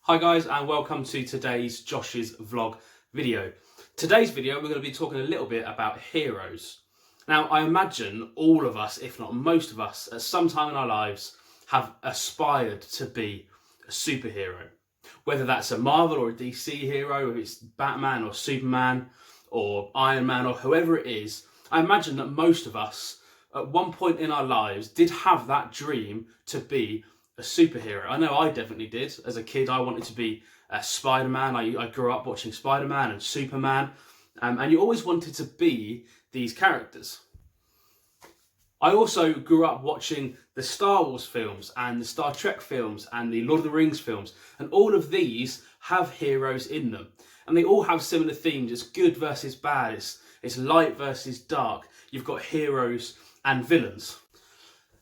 Hi guys, and welcome to today's Josh's vlog video. Today's video we're going to be talking a little bit about heroes. Now I imagine all of us, if not most of us, at some time in our lives have aspired to be a superhero. Whether that's a Marvel or a DC hero, if it's Batman or Superman or Iron Man or whoever it is, I imagine that most of us at one point in our lives did have that dream to be a superhero. I know I definitely did. As a kid, I wanted to be Spider-Man. I grew up watching Spider-Man and Superman, and you always wanted to be these characters. I also grew up watching the Star Wars films and the Star Trek films and the Lord of the Rings films, and all of these have heroes in them, and they all have similar themes. It's good versus bad. It's light versus dark. You've got heroes and villains.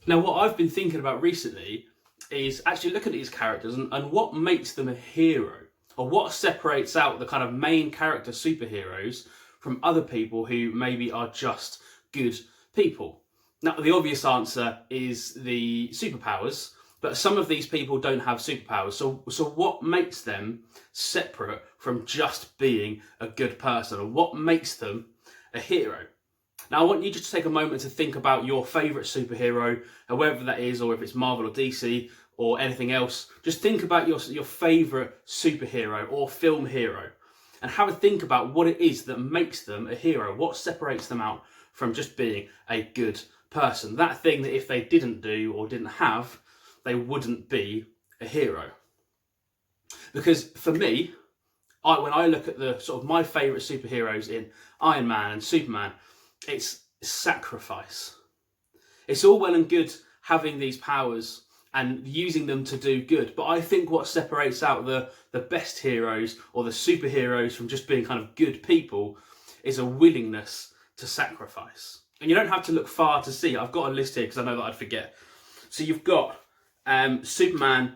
Now, what I've been thinking about recently is actually looking at these characters and what makes them a hero, or what separates out the kind of main character superheroes from other people who maybe are just good people. Now, the obvious answer is the superpowers, but some of these people don't have superpowers. So what makes them separate from just being a good person, or what makes them a hero? Now, I want you just to take a moment to think about your favourite superhero, whoever that is, or if it's Marvel or DC or anything else. Just think about your favourite superhero or film hero and have a think about what it is that makes them a hero. What separates them out from just being a good person? That thing that if they didn't do or didn't have, they wouldn't be a hero. Because for me, when I look at the sort of my favourite superheroes in Iron Man and Superman, it's sacrifice. It's all well and good having these powers and using them to do good, but I think what separates out the best heroes or the superheroes from just being kind of good people is a willingness to sacrifice. And you don't have to look far to see. I've got a list here because I know that I'd forget. So you've got Superman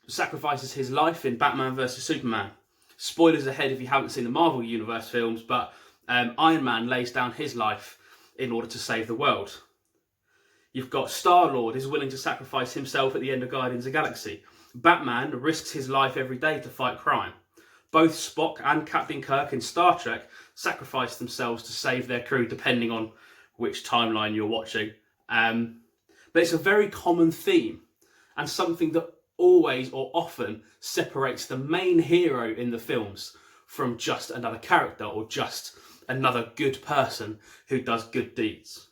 sacrifices his life in Batman vs Superman. Spoilers ahead if you haven't seen the Marvel Universe films, but Iron Man lays down his life in order to save the world. You've got Star-Lord is willing to sacrifice himself at the end of Guardians of the Galaxy. Batman risks his life every day to fight crime. Both Spock and Captain Kirk in Star Trek sacrifice themselves to save their crew, depending on which timeline you're watching. But it's a very common theme, and something that always or often separates the main hero in the films from just another character or just another good person who does good deeds.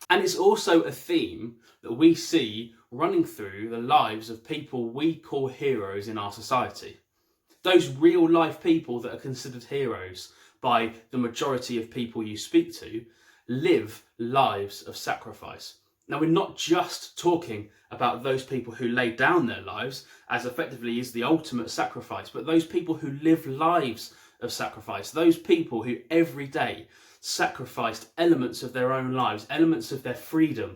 And it's also a theme that we see running through the lives of people we call heroes in our society. Those real life people that are considered heroes by the majority of people you speak to live lives of sacrifice. Now, we're not just talking about those people who lay down their lives as effectively is the ultimate sacrifice, but those people who live lives of sacrifice, those people who every day sacrificed elements of their own lives, elements of their freedom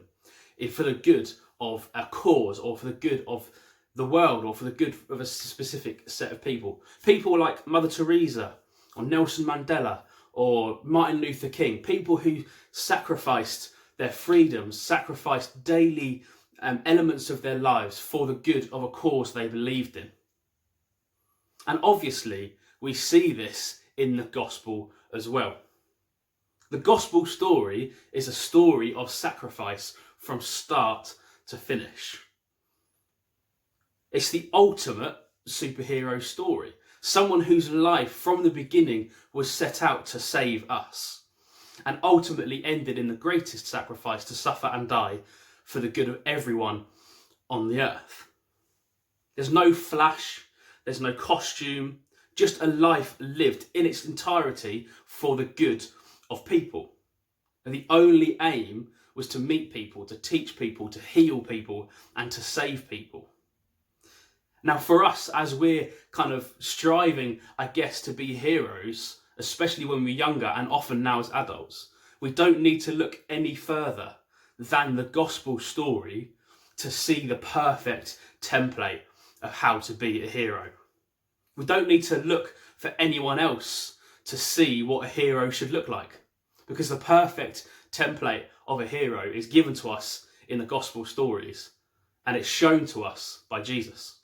for the good of a cause or for the good of the world or for the good of a specific set of people. People like Mother Teresa or Nelson Mandela or Martin Luther King, people who sacrificed their freedoms, sacrificed daily elements of their lives for the good of a cause they believed in. And obviously, we see this in the gospel as well. The gospel story is a story of sacrifice from start to finish. It's the ultimate superhero story. Someone whose life from the beginning was set out to save us and ultimately ended in the greatest sacrifice to suffer and die for the good of everyone on the earth. There's no flash, there's no costume, just a life lived in its entirety for the good of people. And the only aim was to meet people, to teach people, to heal people, and to save people. Now, for us, as we're kind of striving, I guess, to be heroes, especially when we're younger and often now as adults, we don't need to look any further than the gospel story to see the perfect template of how to be a hero. We don't need to look for anyone else to see what a hero should look like, because the perfect template of a hero is given to us in the gospel stories, and it's shown to us by Jesus.